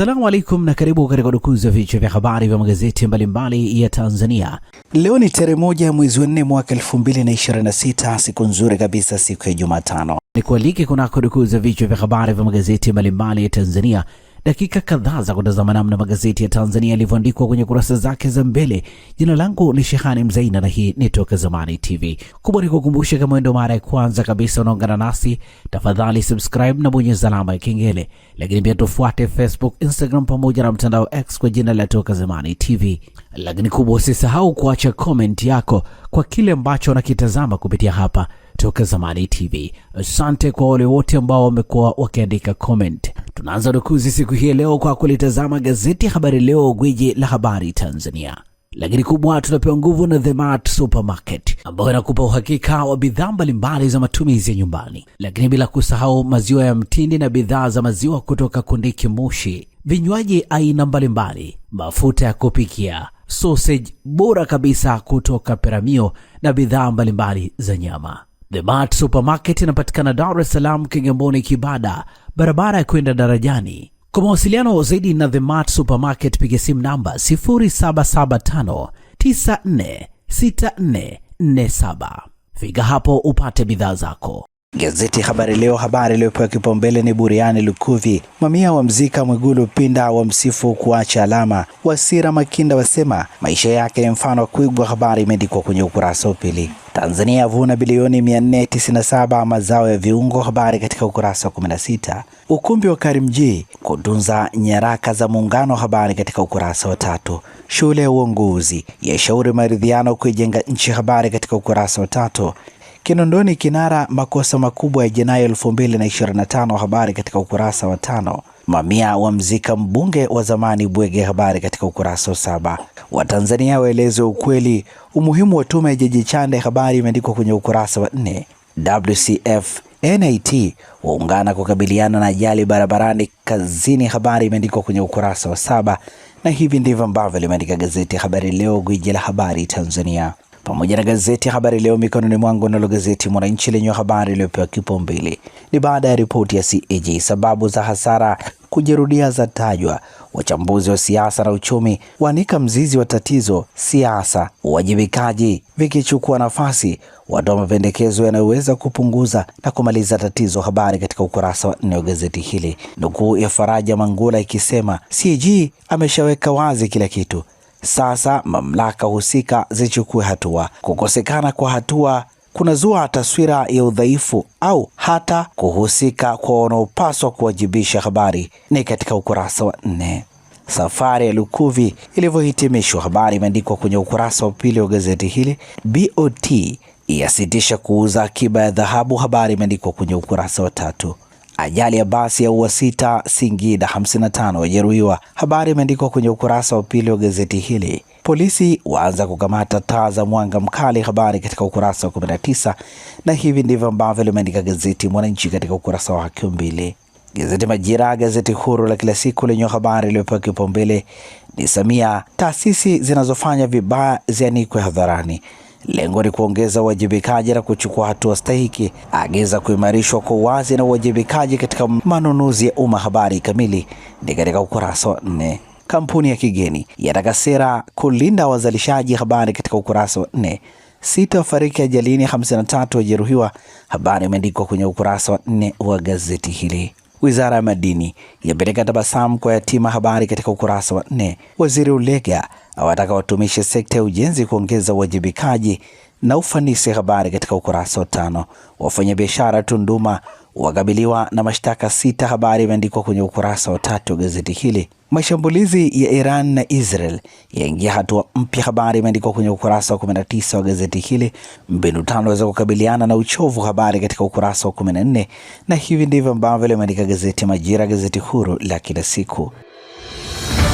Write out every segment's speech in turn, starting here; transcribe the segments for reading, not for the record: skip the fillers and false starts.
Assalamu alaikum na karibu katika udukuzi wa vichwa vya habari vya magazeti mbalimbali ya Tanzania. Leo ni tarehe 1 mwezi wa 4 mwaka 2026, siku nzuri kabisa, siku ya Jumatano. Nikualike kunako udukuzi wa vichwa vya habari vya magazeti mbalimbali ya Tanzania. Dakika kadhaa za kutazama namna magazeti ya Tanzania yalivyoandikwa kwenye kurasa zake za mbele. Jina langu ni Shehani Mzaina na hii ni Toka Zamani TV. Kubwa ni kukumbusha, kama ndio mara ya kwanza kabisa unaungana nasi, tafadhali subscribe na bonyeza alama ya kengele. Lakini pia tufuate Facebook, Instagram pamoja na mtandao X kwa jina la Toka Zamani TV. Lakini kubwa, usisahau kuacha comment yako kwa kile ambacho unakitazama kupitia hapa Toka Zamani TV. Asante kwa wale wote ambao wamekuwa wakiandika comment. Tunaanza dukuzi siku hii leo kwa kulitazama gazeti Habari Leo, gwiji la habari Tanzania. Lakini kubwa, tunapewa nguvu na The Mart Supermarket ambayo inakupa uhakika wa bidhaa mbalimbali za matumizi ya nyumbani. Lakini bila kusahau maziwa ya mtindi na bidhaa za maziwa kutoka Kondiki Moshi, vinywaji aina mbalimbali, mafuta ya kupikia, sausage bora kabisa kutoka Peramio na bidhaa mbalimbali za nyama. The Mart Supermarket inapatikana Dar es Salaam, Kigamboni, Kibada, barabara ya kwenda darajani. Kwa mawasiliano zaidi na The Mart Supermarket, piga simu namba 0775946447. Fika hapo upate bidhaa zako. Gazeti Habari Leo, habari iliyopewa kipaumbele ni buriani Lukuvi, mamia wa mzika Mwigulu, Pinda wa msifu kuacha alama, Wasira Makinda wasema maisha yake ni mfano wa kuigwa. Habari imeandikwa kwenye ukurasa wa pili. Tanzania yavuna bilioni 497 mazao ya viungo, habari katika ukurasa wa 16. Ukumbi wa Karimjee kutunza nyaraka za muungano, habari katika ukurasa wa 3. Shule ya uongozi yashauri maridhiano kuijenga nchi, habari katika ukurasa wa 3. Kinondoni kinara makosa makubwa ya jinai 2025, habari katika ukurasa wa 5. Mamia wa mzika mbunge wa zamani Bwege, habari katika ukurasa wa 7. Watanzania waelezwe ukweli umuhimu wa tume ya Jaji Chande, habari imeandikwa kwenye ukurasa wa 4. WCF NIT waungana kukabiliana na ajali barabarani kazini, habari imeandikwa kwenye ukurasa wa 7. Na hivi ndivyo ambavyo limeandika gazeti Habari Leo, gwiji la habari Tanzania. Pamoja na gazeti Habari Leo mikononi mwangu, nalo gazeti Mwananchi lenye habari iliyopewa kipaumbele ni baada ya ripoti ya CAG, sababu za hasara kujirudia za tajwa. Wachambuzi wa siasa na uchumi waanika mzizi wa tatizo, siasa uwajibikaji vikichukua nafasi, watoa mapendekezo yanayoweza kupunguza na kumaliza tatizo, habari katika ukurasa wa 4 wa gazeti hili. Nukuu ya Faraja Mangula ikisema CAG ameshaweka wazi kila kitu, sasa mamlaka husika zichukue hatua. Kukosekana kwa hatua kunazua taswira ya udhaifu au hata kuhusika kwa wanaopaswa kuwajibisha, habari ni katika ukurasa wa 4. Safari ya Lukuvi ilivyohitimishwa, habari imeandikwa kwenye ukurasa wa 2 wa gazeti hili. BOT yasitisha kuuza akiba ya dhahabu, habari imeandikwa kwenye ukurasa wa 3. Ajali ya basi ya ua 6 Singida, 55 wajeruhiwa, habari imeandikwa kwenye ukurasa wa 2 wa gazeti hili. Polisi waanza kukamata taa za mwanga mkali, habari katika ukurasa wa 19. Na hivi ndivyo ambavyo limeandika gazeti Mwananchi katika ukurasa wake wa 2. Gazeti Majira, gazeti huru la kila siku lenye habari iliyopewa kipaumbele ni Samia, taasisi zinazofanya vibaya zianikwe hadharani, lengo ni kuongeza uwajibikaji na kuchukua hatua stahiki, agiza kuimarishwa kwa uwazi na uwajibikaji katika manunuzi ya umma, habari kamili ni katika ukurasa wa 4. Kampuni ya kigeni yataka sera kulinda wazalishaji, habari katika ukurasa wa 4. 6 wafariki ajalini, 53 wajeruhiwa, habari imeandikwa kwenye ukurasa wa 4 wa gazeti hili. Wizara ya Madini yapeleka tabasamu kwa yatima, habari katika ukurasa wa 4. Waziri Ulega awataka watumishi sekta ya ujenzi kuongeza uwajibikaji na ufanisi, habari katika ukurasa wa 5. Wafanyabiashara Tunduma wakabiliwa na mashtaka 6, habari imeandikwa kwenye ukurasa wa 3 wa gazeti hili. Mashambulizi ya Iran na Israel yaingia hatua mpya, habari imeandikwa kwenye ukurasa wa 19 wa gazeti hili. Mbinu 5 za kukabiliana na uchovu, habari katika ukurasa wa 14. Na hivi ndivyo ambavyo limeandika gazeti Majira, gazeti huru la kila siku.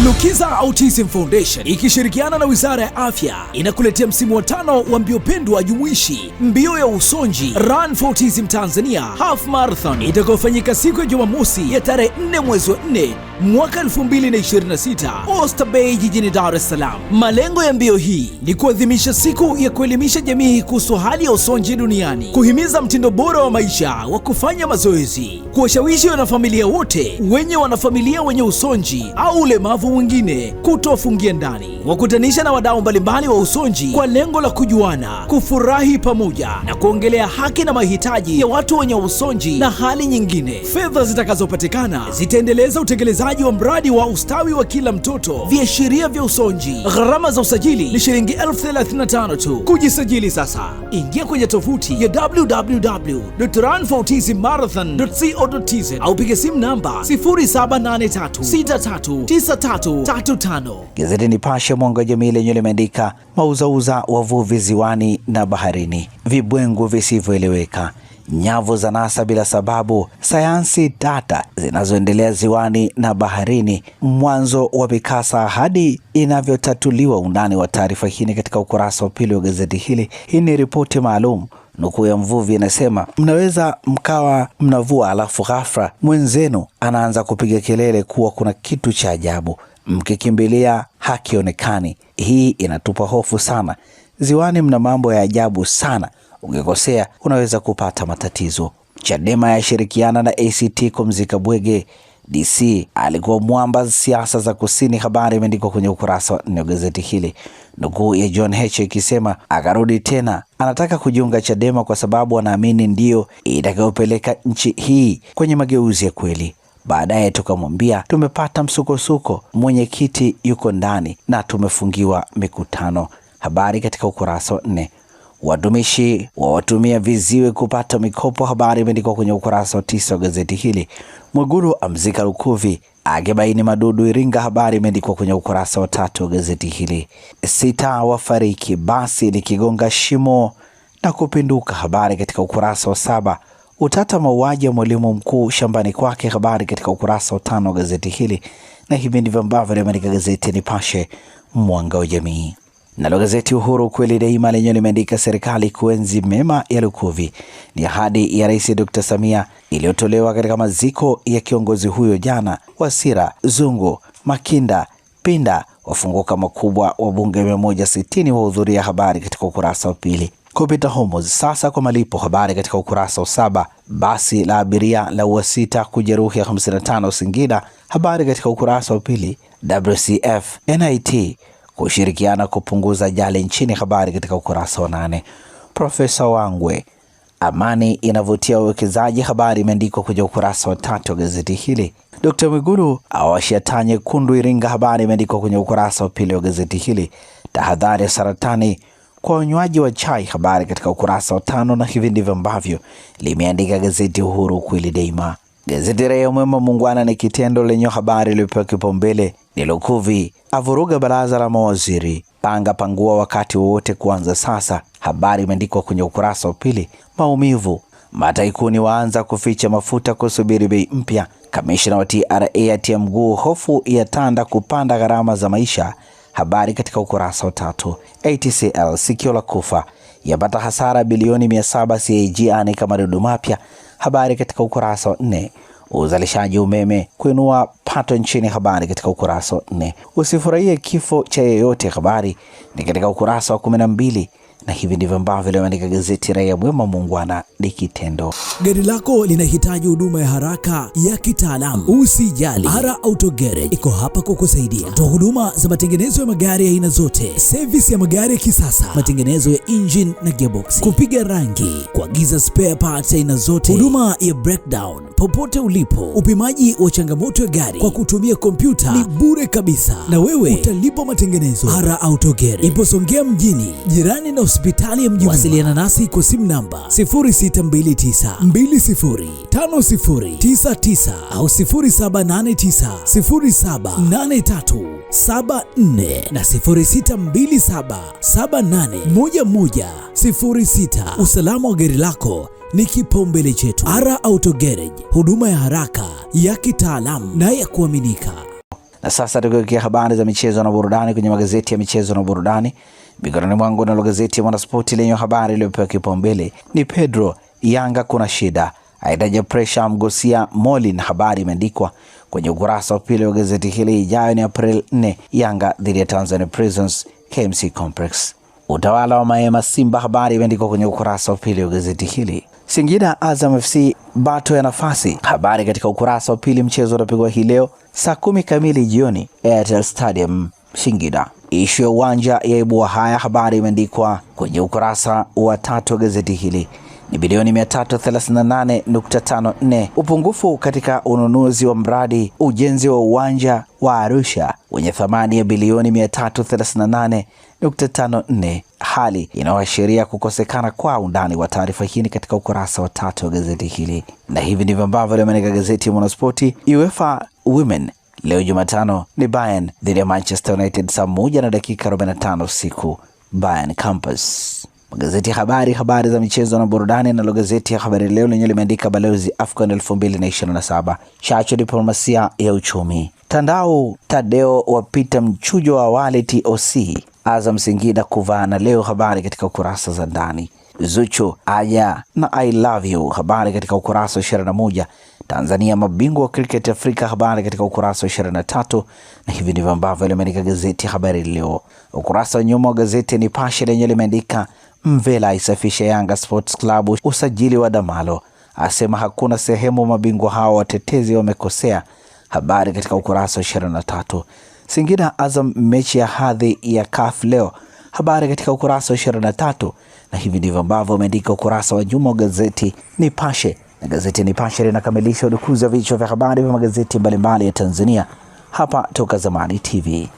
Lukiza Autism Foundation ikishirikiana na Wizara ya Afya inakuletea msimu wa 5 wa mbio pendwa jumuishi, mbio ya usonji Run for Autism Tanzania Half Marathon itakayofanyika siku ya Jumamosi ya tarehe 4 mwezi wa 4 mwaka 2026 Oyster Bay jijini Dar es Salaam. Malengo ya mbio hii ni kuadhimisha siku ya kuelimisha jamii kuhusu hali ya usonji duniani, kuhimiza mtindo bora wa maisha wa kufanya mazoezi, kuwashawishi wanafamilia wote wenye wanafamilia wenye usonji au ulemavu mwingine kutofungia ndani, wakutanisha na wadau mbalimbali wa usonji kwa lengo la kujuana, kufurahi pamoja na kuongelea haki na mahitaji ya watu wenye usonji na hali nyingine. Fedha zitakazopatikana zitaendeleza utekelezaji wa mradi wa ustawi wa kila mtoto, viashiria vya usonji. Gharama za usajili ni shilingi 35,000 tu. Kujisajili sasa, ingia kwenye tovuti ya www.runforautismmarathon.co.tz au piga simu namba 0783639335. Gazeti Nipashe mwanga wa jamii lenyewe limeandika mauzauza wavuvi ziwani na baharini, vibwengu visivyoeleweka, nyavu za nasa bila sababu, sayansi data zinazoendelea ziwani na baharini, mwanzo wa mikasa hadi inavyotatuliwa. Undani wa taarifa hii katika ukurasa wa pili wa gazeti hili. Hii ni ripoti maalum. Nukuu ya mvuvi inasema, mnaweza mkawa mnavua alafu ghafla mwenzenu anaanza kupiga kelele kuwa kuna kitu cha ajabu, mkikimbilia hakionekani. Hii inatupa hofu sana. Ziwani mna mambo ya ajabu sana, ukikosea unaweza kupata matatizo. Chadema yashirikiana na ACT kumzika Bwege. DC alikuwa mwamba siasa za kusini. Habari imeandikwa kwenye ukurasa wa 4 wa gazeti hili. Nukuu ya John Heche ikisema akarudi tena, anataka kujiunga Chadema kwa sababu anaamini ndio itakayopeleka nchi hii kwenye mageuzi ya kweli. Baadaye tukamwambia tumepata msukosuko, mwenyekiti yuko ndani na tumefungiwa mikutano. Habari katika ukurasa wa 4. Watumishi wawatumia viziwe kupata mikopo. Habari imeandikwa kwenye ukurasa wa 9 wa gazeti hili. Mwigulu amzika Lukuvi akibaini madudu Iringa. Habari imeandikwa kwenye ukurasa wa 3 wa gazeti hili. 6 wafariki basi likigonga shimo na kupinduka. Habari katika ukurasa wa 7. Utata mauaji ya mwalimu mkuu shambani kwake. Habari katika ukurasa wa 5 wa gazeti hili. Na hivi ndivyo ambavyo limeandika gazeti Nipashe mwanga wa jamii. Nalo gazeti Uhuru kweli daima lenyewe limeandika serikali kuenzi mema ya Lukuvi. Ni ahadi ya Rais Dr. Samia iliyotolewa katika maziko ya kiongozi huyo jana. Wasira, Zungu, Makinda, Pinda wafunguka makubwa, wabunge 160 wahudhuria. Habari katika ukurasa wa 2. Kupita Homos sasa kwa malipo. Habari katika ukurasa wa 7. Basi la abiria la U6 kujeruhi 55 Singida. Habari katika ukurasa wa 2. WCF NIT kushirikiana kupunguza ajali nchini. Habari katika ukurasa wa 8. Profesa Wangwe, amani inavutia uwekezaji. Habari imeandikwa kwenye ukurasa wa 3 wa gazeti hili. Dr. Mwigulu awashia taa nyekundu Iringa. Habari imeandikwa kwenye ukurasa wa 2 wa gazeti hili. Tahadhari ya saratani kwa unywaji wa chai. Habari katika ukurasa wa 5. Na hivi ndivyo ambavyo limeandika gazeti Uhuru kweli daima. Gazeti Raia Mwema muungwana ni kitendo lenye habari iliyopewa kipaumbele ni Lukuvi avuruga baraza la mawaziri, panga pangua wakati wowote kuanza sasa. Habari imeandikwa kwenye ukurasa wa 2. Maumivu, mataikuni waanza kuficha mafuta kusubiri bei mpya. Kamishna wa TRA atia mguu, hofu ya tanda kupanda gharama za maisha. Habari katika ukurasa wa 3. ATCL sikio la kufa, yapata hasara bilioni 700. CAG anika madudu mapya. Habari katika ukurasa wa 4. Uzalishaji umeme kuinua pato nchini. Habari katika ukurasa wa 4. Usifurahie kifo cha yeyote. Habari ni katika ukurasa wa 12. Na hivi ndivyo ambavyo limeandika gazeti Raia Mwema muungwana ni kitendo. Gari lako linahitaji huduma ya haraka ya kitaalamu, usijali. Ara Auto Garage iko hapa kukusaidia. Toa huduma za matengenezo ya magari ya aina zote, service ya magari ya kisasa, matengenezo ya engine na gearbox, kupiga rangi, kuagiza spare parts aina zote, huduma ya breakdown popote ulipo, upimaji wa changamoto ya gari kwa kutumia kompyuta ni bure kabisa, na wewe utalipa matengenezo. Ara Auto Garage ipo Songea mjini, jirani na hospitali ya Mjini. Wasiliana nasi kwa simu namba 0629205099 au 0789078374 na 0627781106. Usalama wa gari lako ni kipaumbele chetu. Ara Auto Garage, huduma ya haraka ya kitaalamu na ya kuaminika. Na sasa tukielekea habari za michezo na burudani kwenye magazeti ya michezo na burudani. Mikononi mwangu na gazeti ya Mwanaspoti lenye habari iliyopewa kipaumbele ni Pedro, Yanga kuna shida, aitaja pressure mgosia Molin. Habari imeandikwa kwenye ukurasa wa pili wa gazeti hili. Ijayo ni April 4, Yanga dhidi ya Tanzania Prisons KMC Complex. Utawala wa Maema Simba, habari imeandikwa kwenye ukurasa wa pili wa gazeti hili. Singida Azam FC bato ya nafasi, habari katika ukurasa wa pili. Mchezo unapigwa hii leo saa 10 kamili jioni Airtel Stadium Singida. Ishu ya uwanja yaibua haya, habari imeandikwa kwenye ukurasa wa 3 wa gazeti hili. Ni bilioni 338.54 upungufu katika ununuzi wa mradi ujenzi wa uwanja wa Arusha wenye thamani ya bilioni 338.54, hali inayoashiria kukosekana kwa undani wa taarifa hii katika ukurasa wa 3 wa gazeti hili. Na hivi ndivyo ambavyo limeandika gazeti ya Mwanaspoti. UEFA Women leo Jumatano ni Bayern dhidi ya Manchester United saa 1:45 usiku Bayern Campus. Magazeti ya habari za michezo na burudani. Na gazeti ya Habari Leo lenye limeandika balozi AFCON 2027 chachu diplomasia ya uchumi. Tandao Tadeo wapita mchujo wa awali TOC. Azam Singida kuvana leo, habari katika ukurasa za ndani. Zuchu aya na I love you, habari katika ukurasa wa 21. Tanzania mabingwa wa cricket Afrika, habari katika ukurasa wa 23. Na hivi ndivyo ambavyo limeandika gazeti ya Habari Leo. Ukurasa wa nyuma wa gazeti Nipashe lenye limeandika Mvela isafisha Yanga Sports Club usajili wa Damalo, asema hakuna sehemu mabingwa hao watetezi wamekosea, habari katika ukurasa wa 23. Singida Azam mechi ya hadhi ya CAF leo, habari katika ukurasa wa 23. Na hivi ndivyo ambavyo umeandika ukurasa wa nyuma wa gazeti Nipashe. Na gazeti Nipashe linakamilisha udukuzi wa vichwa vya habari vya magazeti mbalimbali ya Tanzania hapa Toka Zamani TV.